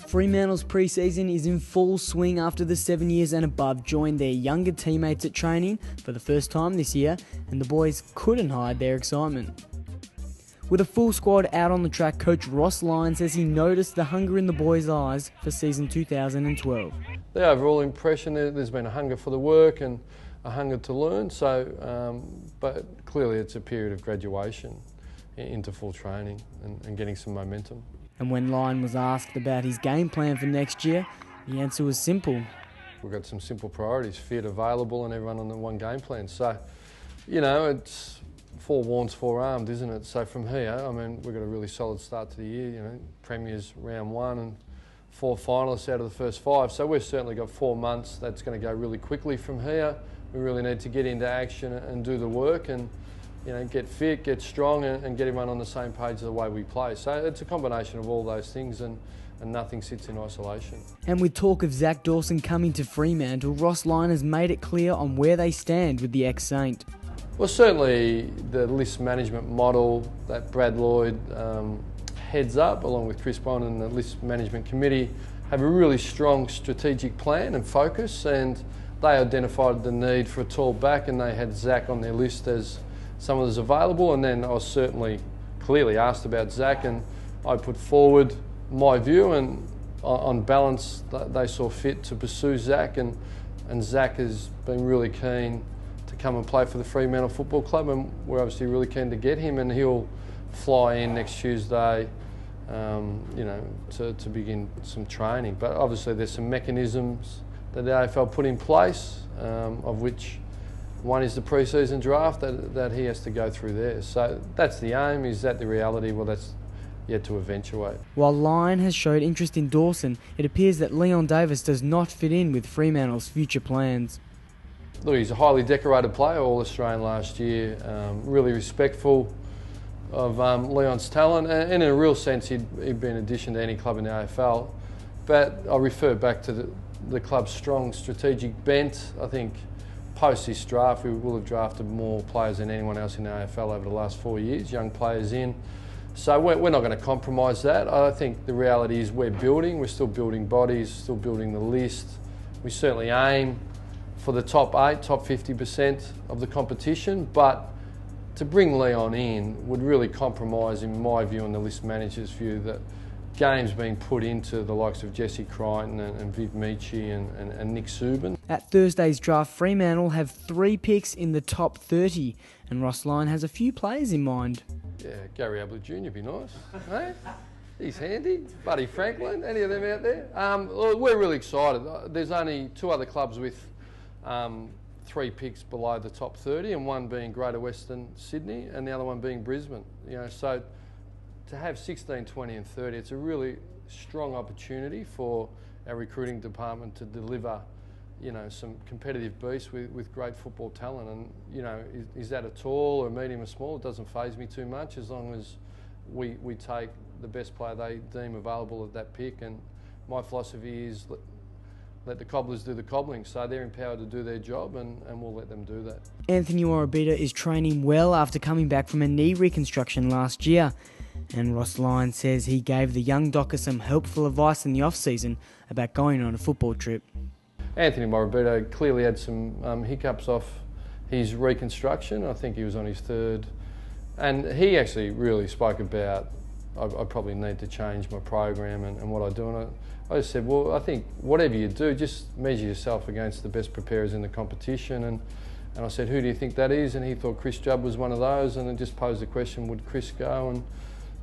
Fremantle's pre-season is in full swing after the 7 years and above joined their younger teammates at training for the first time this year, and the boys couldn't hide their excitement. With a full squad out on the track, coach Ross Lyon says he noticed the hunger in the boys' eyes for season 2012. The overall impression, there's been a hunger for the work and a hunger to learn, but clearly it's a period of graduation into full training and getting some momentum. And when Lyon was asked about his game plan for next year, the answer was simple. We've got some simple priorities: fit, available, and everyone on the one game plan. So, you know, it's forewarned, forearmed, isn't it? So from here, I mean, we've got a really solid start to the year. You know, Premiers round 1 and 4 finalists out of the first 5. So we've certainly got 4 months. That's going to go really quickly from here. We really need to get into action and do the work and, you know, get fit, get strong, and get everyone on the same page of the way we play. So it's a combination of all those things, and nothing sits in isolation. And with talk of Zac Dawson coming to Fremantle, Ross Lyon has made it clear on where they stand with the ex-Saint. Well, certainly the list management model that Brad Lloyd heads up, along with Chris Bond and the list management committee, have a really strong strategic plan and focus, and they identified the need for a tall back, and they had Zac on their list as someone that's available. And then I was certainly clearly asked about Zac, and I put forward my view, and on balance they saw fit to pursue Zac, and Zac has been really keen to come and play for the Fremantle Football Club, and we're obviously really keen to get him, and he'll fly in next Tuesday, you know, to begin some training. But obviously there's some mechanisms that the AFL put in place, of which one is the pre-season draft that he has to go through there. So that's the aim. Is that the reality? Well, that's yet to eventuate. While Lyon has showed interest in Dawson, it appears that Leon Davis does not fit in with Fremantle's future plans. Look, he's a highly decorated player, All-Australian last year, really respectful of Leon's talent, and in a real sense he'd be an addition to any club in the AFL. But I'll refer back to the club's strong strategic bent. I think post this draft we will have drafted more players than anyone else in the AFL over the last 4 years, young players in. So we're not going to compromise that. I think the reality is we're still building bodies, still building the list. We certainly aim for the top 8, top 50% of the competition, but to bring Leon in would really compromise, in my view and the list manager's view, that games being put into the likes of Jesse Crichton and Viv Michi and Nick Subin. At Thursday's draft, Fremantle have 3 picks in the top 30, and Ross Lyon has a few players in mind. Yeah, Gary Ablett Jr. would be nice. Hey? He's handy. Buddy Franklin, any of them out there? We're really excited. There's only 2 other clubs with 3 picks below the top 30, and one being Greater Western Sydney and the other one being Brisbane. You know, so to have 16, 20 and 30, it's a really strong opportunity for our recruiting department to deliver, you know, some competitive beasts with great football talent. And, you know, is that a tall or medium or small? It doesn't faze me too much, as long as we take the best player they deem available at that pick. And my philosophy is let the cobblers do the cobbling. So they're empowered to do their job, and we'll let them do that. Anthony Morabita is training well after coming back from a knee reconstruction last year. And Ross Lyon says he gave the young docker some helpful advice in the off-season about going on a football trip. Anthony Morabita clearly had some hiccups off his reconstruction. I think he was on his 3rd. And he actually really spoke about, I probably need to change my program and what I do. And I just said, well, I think whatever you do, just measure yourself against the best preparers in the competition. And I said, who do you think that is? And he thought Chris Judd was one of those, and then just posed the question, would Chris go?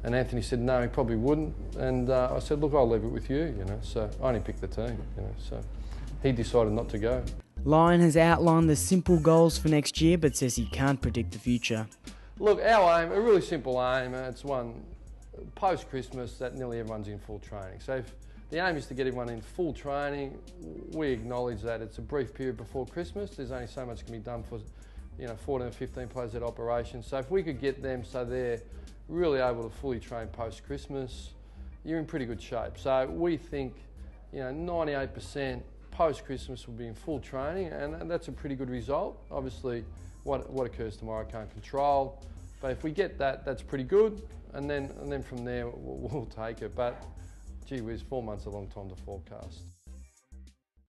And Anthony said, no, he probably wouldn't. And I said, look, I'll leave it with you, you know. So I only picked the team, you know. So he decided not to go. Lyon has outlined the simple goals for next year, but says he can't predict the future. Look, our aim, a really simple aim, it's one, post-Christmas, that nearly everyone's in full training. So if the aim is to get everyone in full training, we acknowledge that it's a brief period before Christmas. There's only so much can be done for, you know, 14 or 15 players at operation. So if we could get them so they're really able to fully train post-Christmas, you're in pretty good shape. So we think, you know, 98% post-Christmas will be in full training, and that's a pretty good result. Obviously, what occurs tomorrow I can't control, But if we get that, that's pretty good, and then from there we'll take it. But gee whiz, 4 months is a long time to forecast.